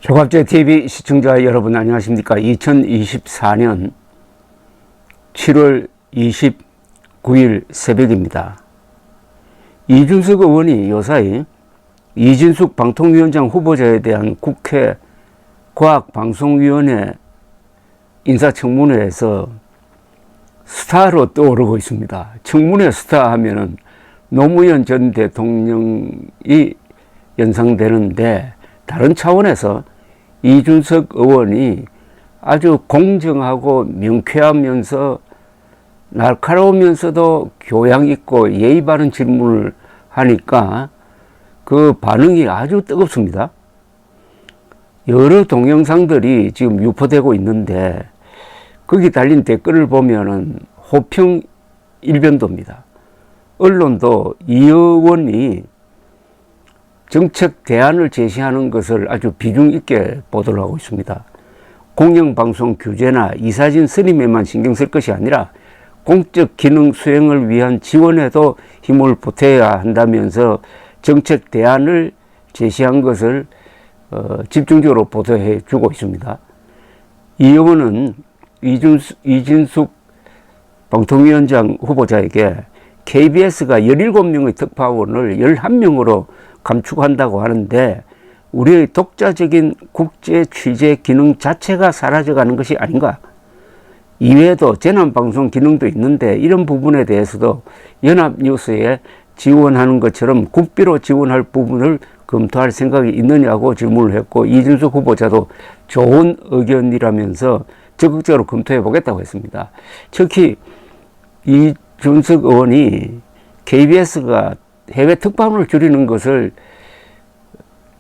조갑제TV 시청자 여러분 안녕하십니까. 2024년 7월 29일 새벽입니다. 이준석 의원이 요사이 이진숙 방통위원장 후보자에 대한 국회 과학방송위원회 인사청문회에서 스타로 떠오르고 있습니다. 청문회 스타 하면은 노무현 전 대통령이 연상되는데, 다른 차원에서 이준석 의원이 아주 공정하고 명쾌하면서 날카로우면서도 교양 있고 예의 바른 질문을 하니까 그 반응이 아주 뜨겁습니다. 여러 동영상들이 지금 유포되고 있는데, 거기 달린 댓글을 보면은 호평 일변도입니다. 언론도 이 의원이 정책 대안을 제시하는 것을 아주 비중 있게 보도를 하고 있습니다. 공영방송 규제나 이사진 선임에만 신경 쓸 것이 아니라 공적 기능 수행을 위한 지원에도 힘을 보태야 한다면서 정책 대안을 제시한 것을 집중적으로 보도해 주고 있습니다. 이 의원은 이진숙 방통위원장 후보자에게 KBS가 17명의 특파원을 11명으로 감축한다고 하는데, 우리의 독자적인 국제 취재 기능 자체가 사라져가는 것이 아닌가. 이외에도 재난방송 기능도 있는데 이런 부분에 대해서도 연합뉴스에 지원하는 것처럼 국비로 지원할 부분을 검토할 생각이 있느냐고 질문을 했고, 이준석 후보자도 좋은 의견이라면서 적극적으로 검토해 보겠다고 했습니다. 특히 이준석 의원이 KBS가 해외 특파원을 줄이는 것을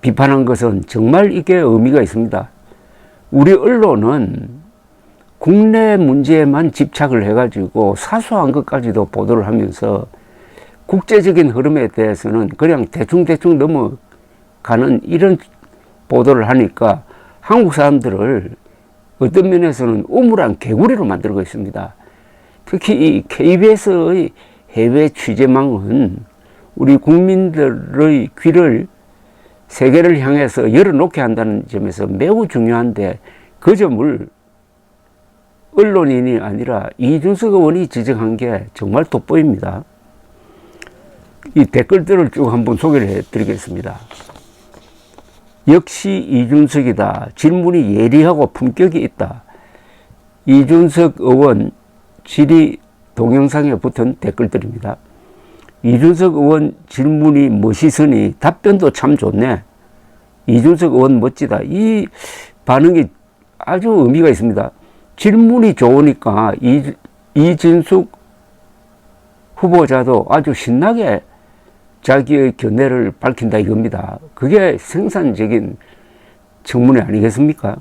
비판한 것은 정말 이게 의미가 있습니다. 우리 언론은 국내 문제에만 집착을 해가지고 사소한 것까지도 보도를 하면서 국제적인 흐름에 대해서는 그냥 대충 넘어가는 이런 보도를 하니까 한국 사람들을 어떤 면에서는 우물한 개구리로 만들고 있습니다. 특히 이 KBS의 해외 취재망은 우리 국민들의 귀를 세계를 향해서 열어놓게 한다는 점에서 매우 중요한데, 그 점을 언론인이 아니라 이준석 의원이 지적한 게 정말 돋보입니다. 이 댓글들을 쭉 한번 소개를 해드리겠습니다. 역시 이준석이다. 질문이 예리하고 품격이 있다. 이준석 의원 질의 동영상에 붙은 댓글들입니다. 이준석 의원 질문이 멋있으니 답변도 참 좋네. 이준석 의원 멋지다. 이 반응이 아주 의미가 있습니다. 질문이 좋으니까 이진숙 후보자도 아주 신나게 자기의 견해를 밝힌다 이겁니다. 그게 생산적인 청문회 아니겠습니까?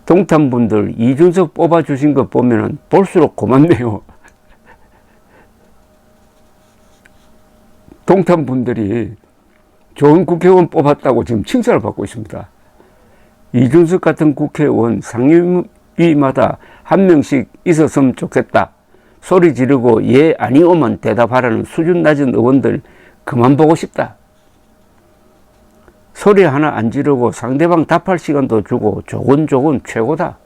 동탄분들 이준석 뽑아주신 거 보면은 볼수록 고맙네요. 동탄 분들이 좋은 국회의원 뽑았다고 지금 칭찬을 받고 있습니다. 이준석 같은 국회의원 상임위마다 한 명씩 있었으면 좋겠다. 소리 지르고 예 아니오만 대답하라는 수준 낮은 의원들 그만 보고 싶다. 소리 하나 안 지르고 상대방 답할 시간도 주고 조곤조곤 최고다.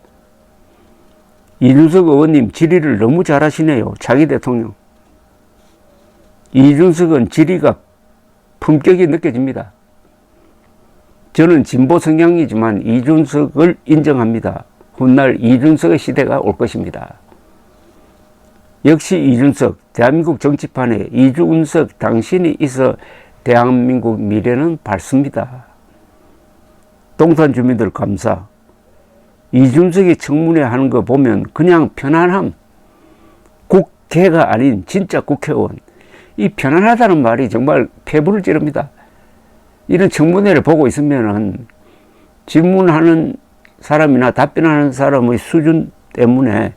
이준석 의원님 질의를 너무 잘하시네요. 차기 대통령. 이준석은 질의가 품격이 느껴집니다. 저는 진보 성향이지만 이준석을 인정합니다. 훗날 이준석의 시대가 올 것입니다. 역시 이준석, 대한민국 정치판에 이준석 당신이 있어 대한민국 미래는 밝습니다. 동탄 주민들 감사. 이준석이 청문회 하는 거 보면 그냥 편안함. 국회가 아닌 진짜 국회의원. 이 편안하다는 말이 정말 폐부를 찌릅니다. 이런 청문회를 보고 있으면은 질문하는 사람이나 답변하는 사람의 수준 때문에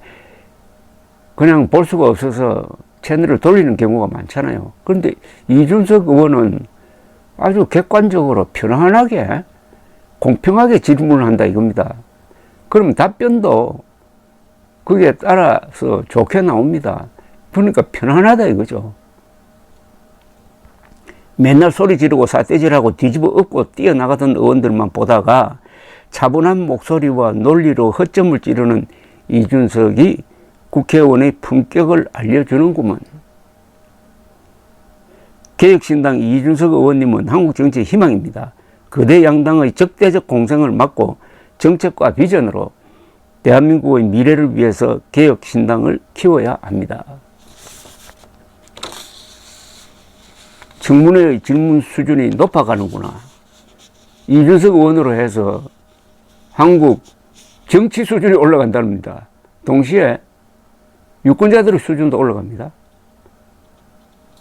그냥 볼 수가 없어서 채널을 돌리는 경우가 많잖아요. 그런데 이준석 의원은 아주 객관적으로 편안하게 공평하게 질문을 한다 이겁니다. 그러면 답변도 거기에 따라서 좋게 나옵니다. 그러니까 편안하다 이거죠. 맨날 소리 지르고 사태질하고 뒤집어 엎고 뛰어나가던 의원들만 보다가 차분한 목소리와 논리로 허점을 찌르는 이준석이 국회의원의 품격을 알려주는구먼. 개혁신당 이준석 의원님은 한국 정치의 희망입니다. 거대 양당의 적대적 공생을 막고 정책과 비전으로 대한민국의 미래를 위해서 개혁신당을 키워야 합니다. 청문회의 질문 수준이 높아가는구나. 이준석 의원으로 해서 한국 정치 수준이 올라간답니다. 동시에 유권자들의 수준도 올라갑니다.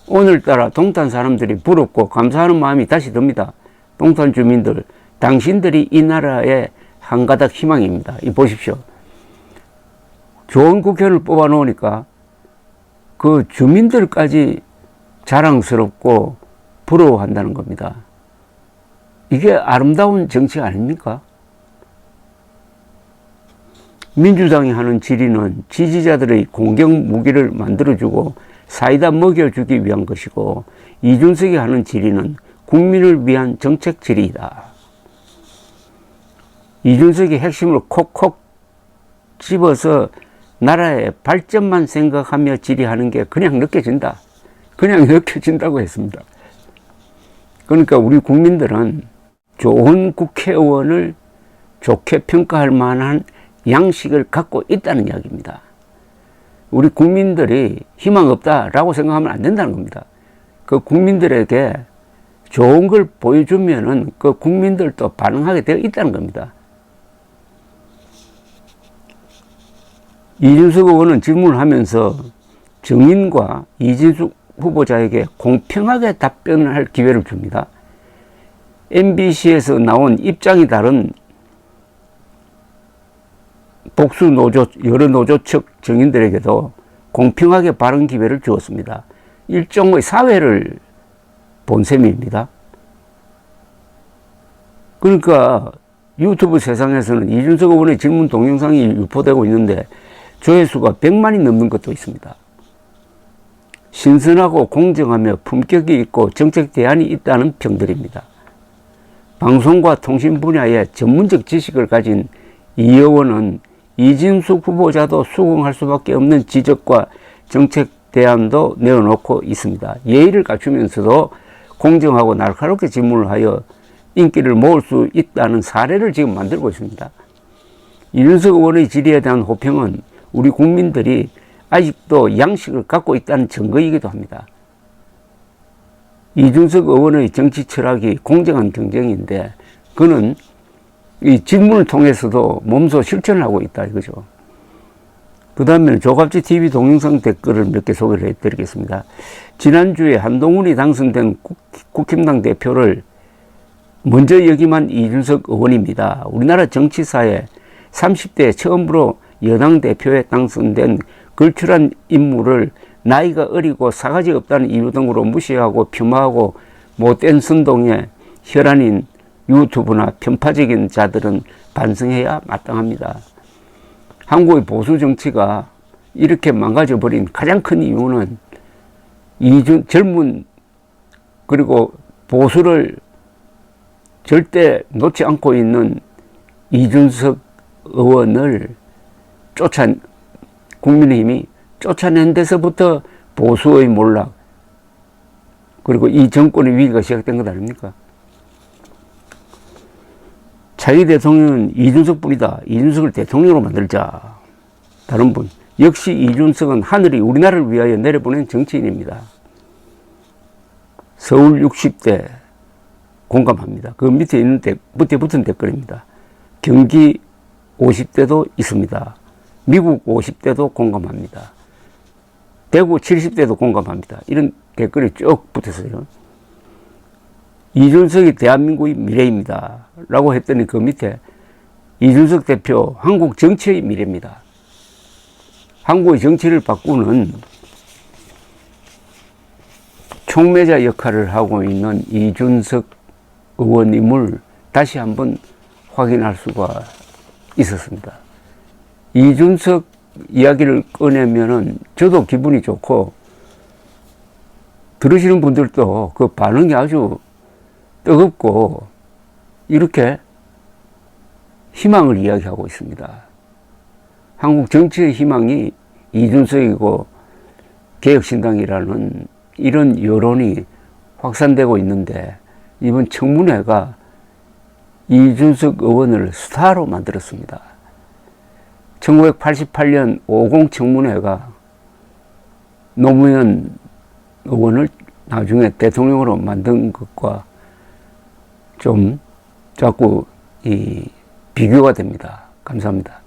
오늘따라 동탄 사람들이 부럽고 감사하는 마음이 다시 듭니다. 동탄 주민들, 당신들이 이 나라의 한 가닥 희망입니다. 이 보십시오. 좋은 국회의원을 뽑아 놓으니까 그 주민들까지 자랑스럽고 부러워한다는 겁니다. 이게 아름다운 정치 아닙니까? 민주당이 하는 질의는 지지자들의 공격 무기를 만들어주고 사이다 먹여주기 위한 것이고, 이준석이 하는 질의는 국민을 위한 정책 질의이다. 이준석이 핵심을 콕콕 집어서 나라의 발전만 생각하며 질의하는 게 그냥 느껴진다. 그냥 느껴진다고 했습니다. 그러니까 우리 국민들은 좋은 국회의원을 좋게 평가할 만한 양식을 갖고 있다는 이야기입니다. 우리 국민들이 희망 없다라고 생각하면 안 된다는 겁니다. 그 국민들에게 좋은 걸 보여주면은 그 국민들도 반응하게 되어 있다는 겁니다. 이준석 의원은 질문을 하면서 정인과 이진숙 후보자에게 공평하게 답변을 할 기회를 줍니다. MBC에서 나온 입장이 다른 복수 노조, 여러 노조 측 정인들에게도 공평하게 발언 기회를 주었습니다. 일종의 사회를 본 셈입니다. 그러니까 유튜브 세상에서는 이준석 의원의 질문 동영상이 유포되고 있는데 조회수가 100만이 넘는 것도 있습니다. 신선하고 공정하며 품격이 있고 정책 대안이 있다는 평들입니다. 방송과 통신 분야의 전문적 지식을 가진 이 의원은 이진숙 후보자도 수긍할 수밖에 없는 지적과 정책 대안도 내어놓고 있습니다. 예의를 갖추면서도 공정하고 날카롭게 질문을 하여 인기를 모을 수 있다는 사례를 지금 만들고 있습니다. 이준석 의원의 질의에 대한 호평은 우리 국민들이 아직도 양식을 갖고 있다는 증거이기도 합니다. 이준석 의원의 정치 철학이 공정한 경쟁인데 그는 이 질문을 통해서도 몸소 실천을 하고 있다 이거죠. 그 다음에 조갑지 TV 동영상 댓글을 몇 개 소개를 해드리겠습니다. 지난주에 한동훈이 당선된 국힘당 대표를 먼저 역임한 이준석 의원입니다. 우리나라 정치사에 30대에 처음으로 여당 대표에 당선된 걸출한 인물을 나이가 어리고 사가지 없다는 이유 등으로 무시하고 폄하하고 못된 선동에 혈안인 유튜브나 편파적인 자들은 반성해야 마땅합니다. 한국의 보수 정치가 이렇게 망가져버린 가장 큰 이유는 젊은 그리고 보수를 절대 놓지 않고 있는 이준석 의원을 국민의힘이 쫓아낸 데서부터 보수의 몰락 그리고 이 정권의 위기가 시작된 것 아닙니까? 차기 대통령은 이준석 뿐이다. 이준석을 대통령으로 만들자. 다른 분. 역시 이준석은 하늘이 우리나라를 위하여 내려보낸 정치인입니다. 서울 60대 공감합니다. 그 밑에 있는 밑에 붙은 댓글입니다. 경기 50대도 있습니다. 미국 50대도 공감합니다. 대구 70대도 공감합니다. 이런 댓글이 쭉 붙었어요. 이준석이 대한민국의 미래입니다. 라고 했더니 그 밑에 이준석 대표 한국 정치의 미래입니다. 한국의 정치를 바꾸는 촉매자 역할을 하고 있는 이준석 의원님을 다시 한번 확인할 수가 있었습니다. 이준석 이야기를 꺼내면은 저도 기분이 좋고 들으시는 분들도 그 반응이 아주 뜨겁고 이렇게 희망을 이야기하고 있습니다. 한국 정치의 희망이 이준석이고 개혁신당이라는 이런 여론이 확산되고 있는데 이번 청문회가 이준석 의원을 스타로 만들었습니다. 1988년 50 청문회가 노무현 의원을 나중에 대통령으로 만든 것과 좀 자꾸 비교가 됩니다. 감사합니다.